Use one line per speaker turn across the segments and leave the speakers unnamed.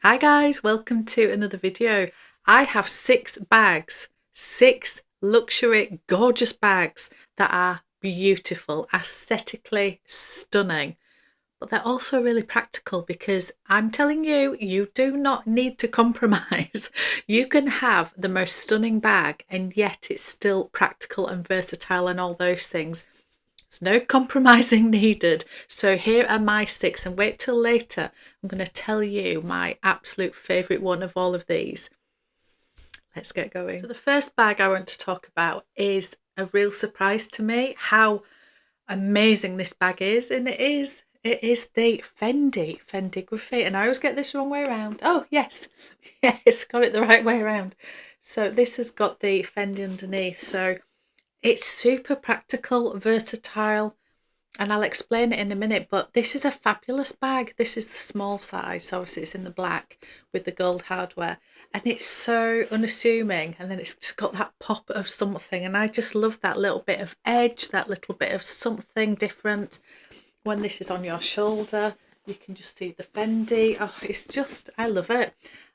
Hi guys, welcome to another video. I have 6 bags, 6 luxury gorgeous bags that are beautiful, aesthetically stunning, but they're also really practical because I'm telling you, you do not need to compromise. You can have the most stunning bag and yet it's still practical and versatile and all those things. There's no compromising needed. So here are my 6, and wait till later. I'm going to tell you my absolute favourite one of all of these. Let's get going. So the first bag I want to talk about is a real surprise to me how amazing this bag is, and it is the Fendy Graffiti, and I always get this wrong way around. Oh yes, yes, got it the right way around. So this has got the Fendy underneath, so it's super practical, versatile, and I'll explain it in a minute, but this is a fabulous bag. This is the small size, so obviously it's in the black with the gold hardware, and it's so unassuming, and then it's just got that pop of something, and I just love that little bit of edge, that little bit of something different. When this is on your shoulder, you can just see the Fendy. Oh, it's just, I love it.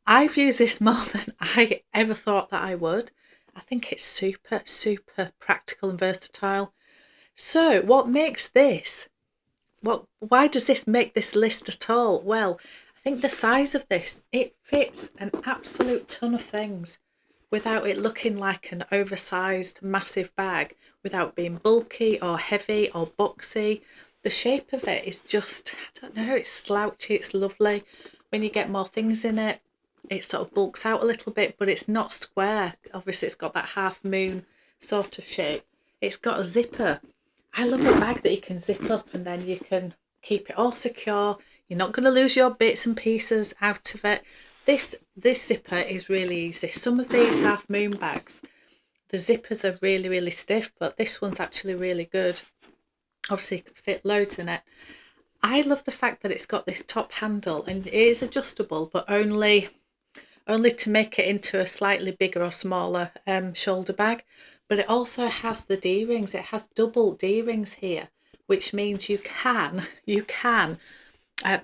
I've used this more than I ever thought that I would. I think it's super, super practical and versatile. So what makes this, why does this make this list at all? Well, I think the size of this, it fits an absolute ton of things without it looking like an oversized massive bag, without being bulky or heavy or boxy. The shape of it is just, I don't know, it's slouchy, it's lovely. When you get more things in it, it sort of bulks out a little bit, but it's not square. Obviously, it's got that half moon sort of shape. It's got a zipper. I love a bag that you can zip up and then you can keep it all secure. You're not going to lose your bits and pieces out of it. This zipper is really easy. Some of these half moon bags, the zippers are really, really stiff, but this one's actually really good. Obviously, you can fit loads in it. I love the fact that it's got this top handle and it is adjustable, but only to make it into a slightly bigger or smaller shoulder bag. But it also has the D-rings. It has double D-rings here, which means you can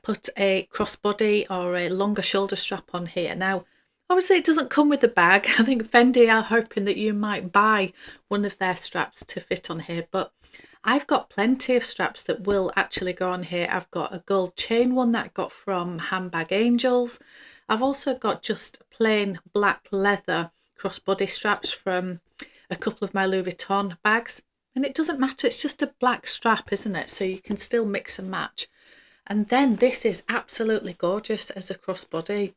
put a crossbody or a longer shoulder strap on here. Now, obviously it doesn't come with the bag. I think Fendi are hoping that you might buy one of their straps to fit on here, but I've got plenty of straps that will actually go on here. I've got a gold chain one that I got from Handbag Angels. I've also got just plain black leather crossbody straps from a couple of my Louis Vuitton bags. And it doesn't matter, it's just a black strap, isn't it? So you can still mix and match. And then this is absolutely gorgeous as a crossbody.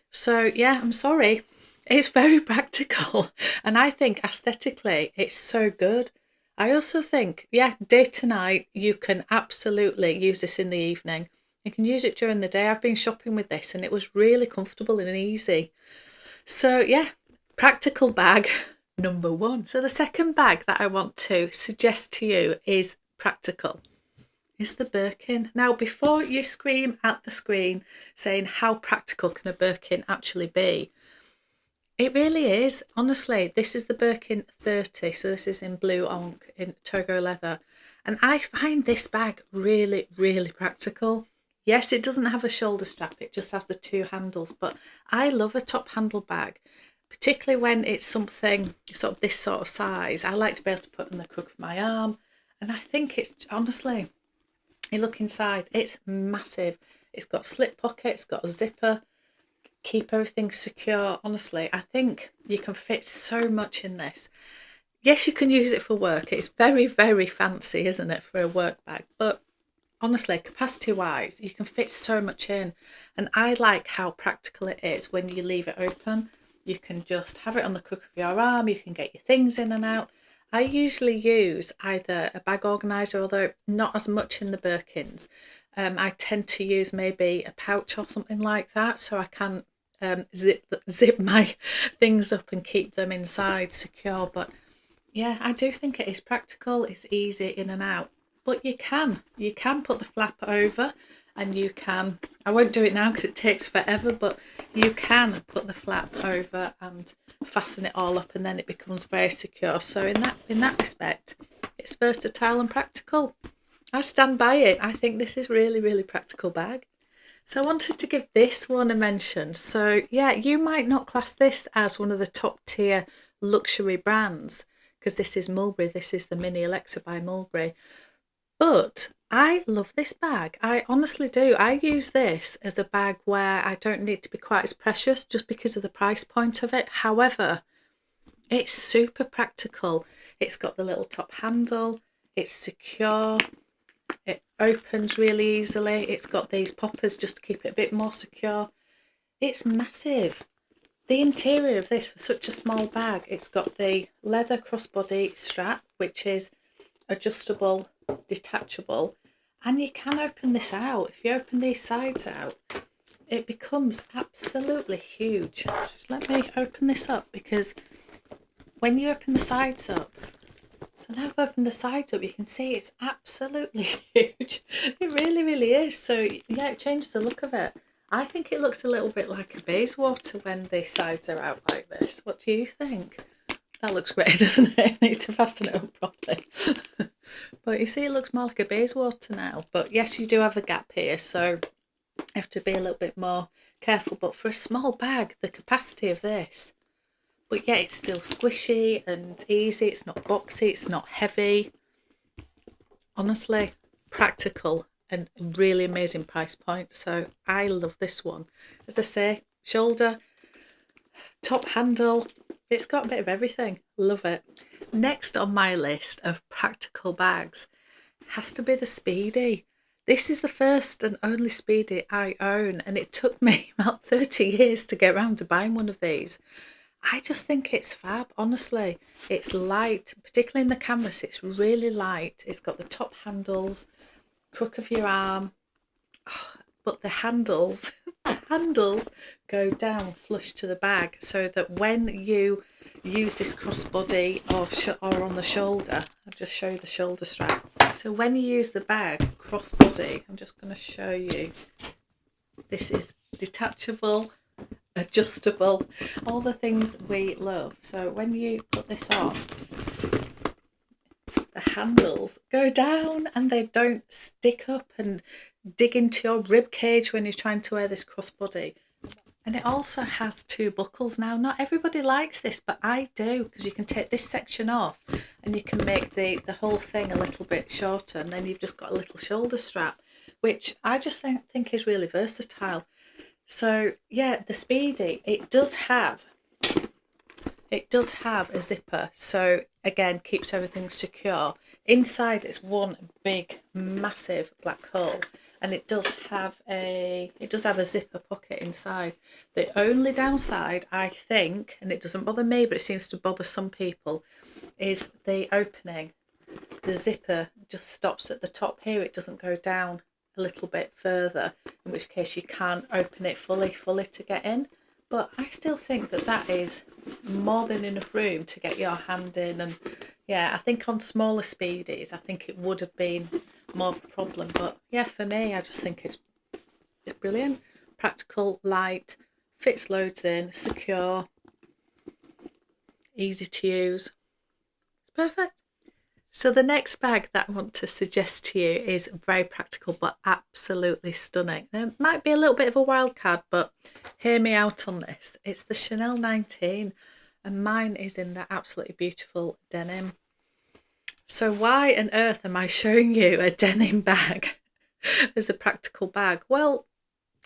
So yeah, I'm sorry, it's very practical. And I think aesthetically, it's so good. I also think, yeah, day to night, you can absolutely use this in the evening. You can use it during the day. I've been shopping with this and it was really comfortable and easy. So yeah, practical bag number 1. So the second bag that I want to suggest to you is practical. Is the Birkin. Now, before you scream at the screen saying how practical can a Birkin actually be, it really is. Honestly, this is the Birkin 30. So this is in blue onk in Togo leather. And I find this bag really, really practical. Yes, it doesn't have a shoulder strap. It just has the 2 handles. But I love a top handle bag, particularly when it's something sort of this sort of size. I like to be able to put on the crook of my arm. And I think it's, honestly, you look inside, it's massive. It's got slip pockets, got a zipper. Keep everything secure. Honestly, I think you can fit so much in this. Yes, you can use it for work. It's very, very fancy, isn't it, for a work bag? But honestly, capacity wise, you can fit so much in. And I like how practical it is when you leave it open. You can just have it on the crook of your arm. You can get your things in and out. I usually use either a bag organiser, although not as much in the Birkins. I tend to use maybe a pouch or something like that, so I can zip my things up and keep them inside secure. But yeah, I do think it is practical. It's easy in and out, but you can put the flap over, and you can, I won't do it now because it takes forever, but you can put the flap over and fasten it all up, and then it becomes very secure. So in that respect, it's versatile and practical. I stand by it. I think this is really, really practical bag. So I wanted to give this one a mention. So yeah, you might not class this as one of the top tier luxury brands because this is Mulberry. This is the Mini Alexa by Mulberry. But I love this bag. I honestly do. I use this as a bag where I don't need to be quite as precious just because of the price point of it. However, it's super practical. It's got the little top handle. It's secure. It opens really easily. It's got these poppers just to keep it a bit more secure. It's massive. The interior of this, for such a small bag, it's got the leather crossbody strap, which is adjustable, detachable, and you can open this out. If you open these sides out, it becomes absolutely huge. Just let me open this up, because when you open the sides up, so now I've opened the sides up, you can see it's absolutely huge. It really, really is. So yeah, it changes the look of it. I think it looks a little bit like a Bayswater when the sides are out like this. What do you think? That looks great, doesn't it? I need to fasten it up properly. But you see, it looks more like a Bayswater now. But yes, you do have a gap here, so you have to be a little bit more careful. But for a small bag, the capacity of this, but yeah, it's still squishy and easy. It's not boxy, it's not heavy. Honestly, practical and really amazing price point. So I love this one. As I say, shoulder, top handle, it's got a bit of everything. Love it. Next on my list of practical bags has to be the Speedy. This is the first and only Speedy I own, and it took me about 30 years to get around to buying one of these. I just think it's fab, honestly. It's light, particularly in the canvas, it's really light. It's got the top handles, crook of your arm, but the handles, the handles go down flush to the bag, so that when you use this crossbody or on the shoulder, I'll just show you the shoulder strap. So when you use the bag crossbody, I'm just going to show you, this is detachable, adjustable, all the things we love. So when you put this on, the handles go down and they don't stick up and dig into your rib cage when you're trying to wear this crossbody. And it also has two buckles now. Not everybody likes this, but I do, because you can take this section off and you can make the whole thing a little bit shorter, and then you've just got a little shoulder strap, which I just think is really versatile. So yeah, the Speedy, it does have a zipper, so again keeps everything secure. Inside it's one big massive black hole, and it does have a zipper pocket inside. The only downside, I think, and it doesn't bother me but it seems to bother some people, is the opening. The zipper just stops at the top here, it doesn't go down a little bit further, in which case you can't open it fully to get in. But I still think that is more than enough room to get your hand in. And yeah, I think on smaller Speedies, I think it would have been more of a problem. But yeah, for me, I just think it's brilliant. Practical, light, fits loads in, secure, easy to use. It's perfect. So the next bag that I want to suggest to you is very practical but absolutely stunning. It might be a little bit of a wild card, but hear me out on this. It's the Chanel 19, and mine is in that absolutely beautiful denim. So why on earth am I showing you a denim bag as a practical bag? Well,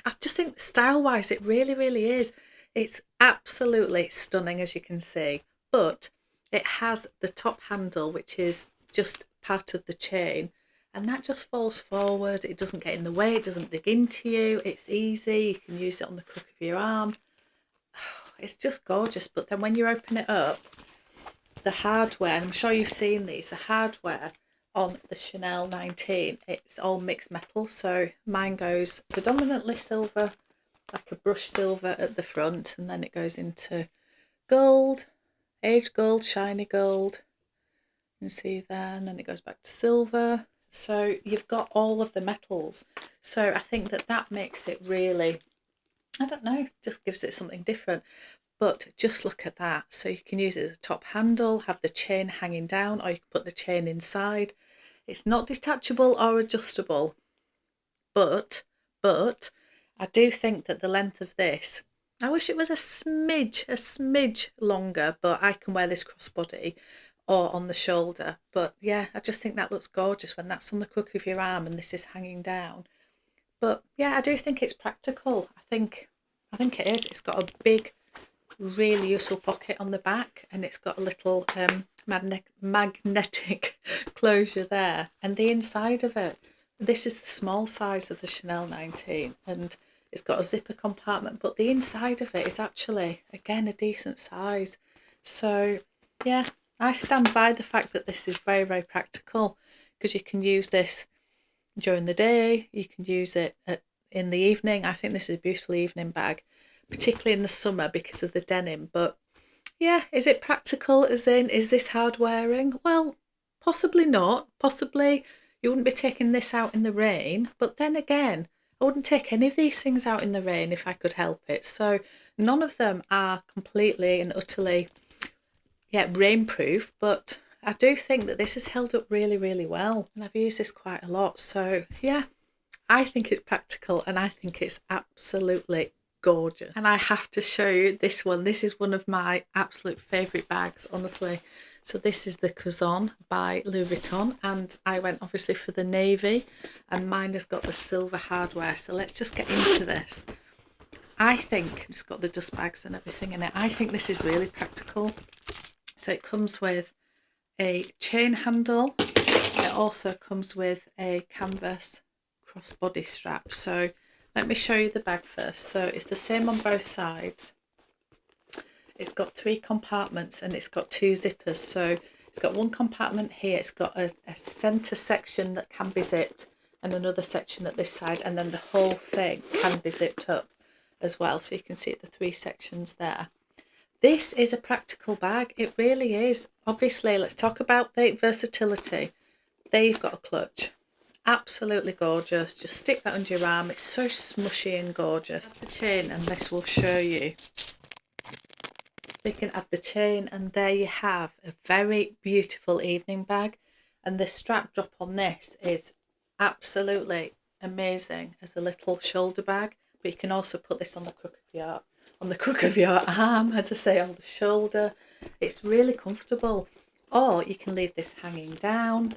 I just think style-wise it really, really is. It's absolutely stunning, as you can see, but it has the top handle, which is just part of the chain, and that just falls forward. It doesn't get in the way, it doesn't dig into you, it's easy, you can use it on the crook of your arm. It's just gorgeous. But then when you open it up, the hardware, and I'm sure you've seen these, the hardware on the Chanel 19, it's all mixed metal. So mine goes predominantly silver, like a brushed silver at the front, and then it goes into gold, aged gold, shiny gold, you can see there, and then it goes back to silver. So you've got all of the metals. So I think that makes it really, I don't know, just gives it something different. But just look at that. So you can use it as a top handle, have the chain hanging down, or you can put the chain inside. It's not detachable or adjustable, but I do think that the length of this, I wish it was a smidge longer, but I can wear this crossbody or on the shoulder. But yeah, I just think that looks gorgeous when that's on the crook of your arm and this is hanging down. But yeah, I do think it's practical. I think it is. It's got a big, really useful pocket on the back, and it's got a little magnetic closure there. And the inside of it, this is the small size of the Chanel 19, and it's got a zipper compartment, but the inside of it is actually, again, a decent size. So yeah, I stand by the fact that this is very, very practical, because you can use this during the day, you can use it in the evening. I think this is a beautiful evening bag, particularly in the summer because of the denim. But yeah, is it practical, as in, is this hard wearing? Well, possibly not. Possibly you wouldn't be taking this out in the rain, but then again, I wouldn't take any of these things out in the rain if I could help it. So none of them are completely and utterly, yeah, rainproof, but I do think that this has held up really, really well, and I've used this quite a lot. So yeah, I think it's practical, and I think it's absolutely gorgeous. And I have to show you this one. This is one of my absolute favourite bags, honestly. So this is the Cuisson by Louis Vuitton, and I went obviously for the navy, and mine has got the silver hardware. So let's just get into this. I think it's got the dust bags and everything in it. I think this is really practical. So it comes with a chain handle. It also comes with a canvas crossbody strap. So let me show you the bag first. So it's the same on both sides. It's got 3 compartments and it's got 2 zippers. So it's got one compartment here. It's got a centre section that can be zipped and another section at this side, and then the whole thing can be zipped up as well. So you can see the 3 sections there. This is a practical bag. It really is. Obviously, let's talk about the versatility. There you've got a clutch. Absolutely gorgeous. Just stick that under your arm. It's so smushy and gorgeous. The chain, and this will show you. You can add the chain, and there you have a very beautiful evening bag. And the strap drop on this is absolutely amazing as a little shoulder bag. But you can also put this on the crook of your arm, as I say, on the shoulder. It's really comfortable. Or you can leave this hanging down.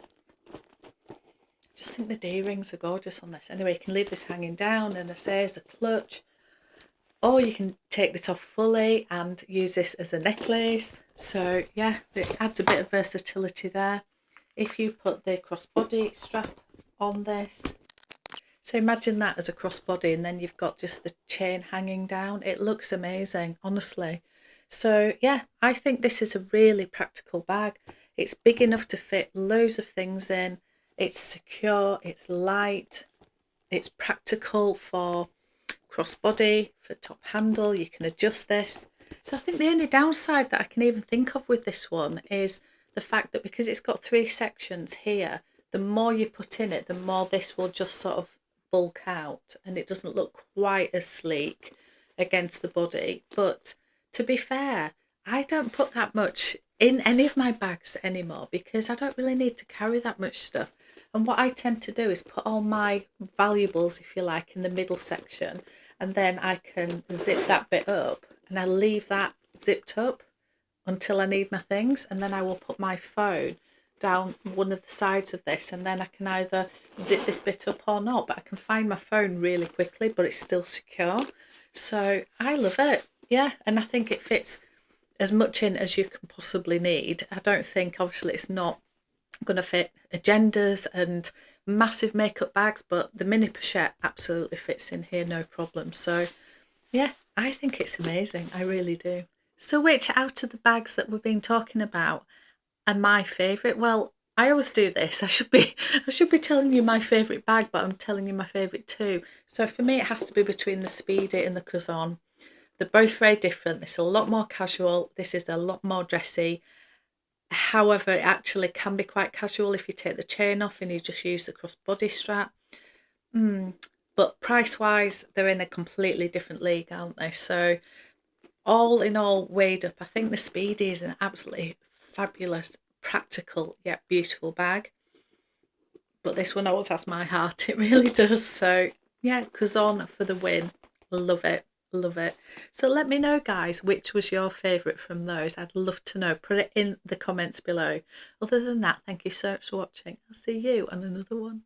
Just think the D-rings are gorgeous on this. Anyway, you can leave this hanging down, and I say as a clutch. Or you can take this off fully and use this as a necklace. So yeah, it adds a bit of versatility there. If you put the crossbody strap on this, so imagine that as a crossbody, and then you've got just the chain hanging down. It looks amazing, honestly. So yeah, I think this is a really practical bag. It's big enough to fit loads of things in. It's secure, it's light, it's practical for crossbody, for top handle. You can adjust this. So I think the only downside that I can even think of with this one is the fact that because it's got 3 sections here, the more you put in it, the more this will just sort of bulk out, and it doesn't look quite as sleek against the body. But to be fair, I don't put that much in any of my bags anymore because I don't really need to carry that much stuff. And what I tend to do is put all my valuables, if you like, in the middle section, and then I can zip that bit up, and I leave that zipped up until I need my things, and then I will put my phone down one of the sides of this, and then I can either zip this bit up or not, but I can find my phone really quickly, but it's still secure. So I love it. Yeah, and I think it fits as much in as you can possibly need. I don't think, obviously, it's not going to fit agendas and massive makeup bags, but the mini pochette absolutely fits in here, no problem. So yeah, I think it's amazing. I really do. So which out of the bags that we've been talking about are my favourite? Well, I always do this. I should be telling you my favourite bag, but I'm telling you my favourite too. So for me, it has to be between the Speedy and the Cuisson. They're both very different. This is a lot more casual. This is a lot more dressy. However, it actually can be quite casual if you take the chain off and you just use the crossbody strap. But price-wise, they're in a completely different league, aren't they? So all in all, weighed up, I think the Speedy is an absolutely fabulous, practical yet beautiful bag. But this one always has my heart. It really does. So Yeah, Kuzon for the win. Love it. Love it. So let me know, guys, which was your favourite from those. I'd love to know. Put it in the comments below. Other than that, thank you so much for watching. I'll see you on another one.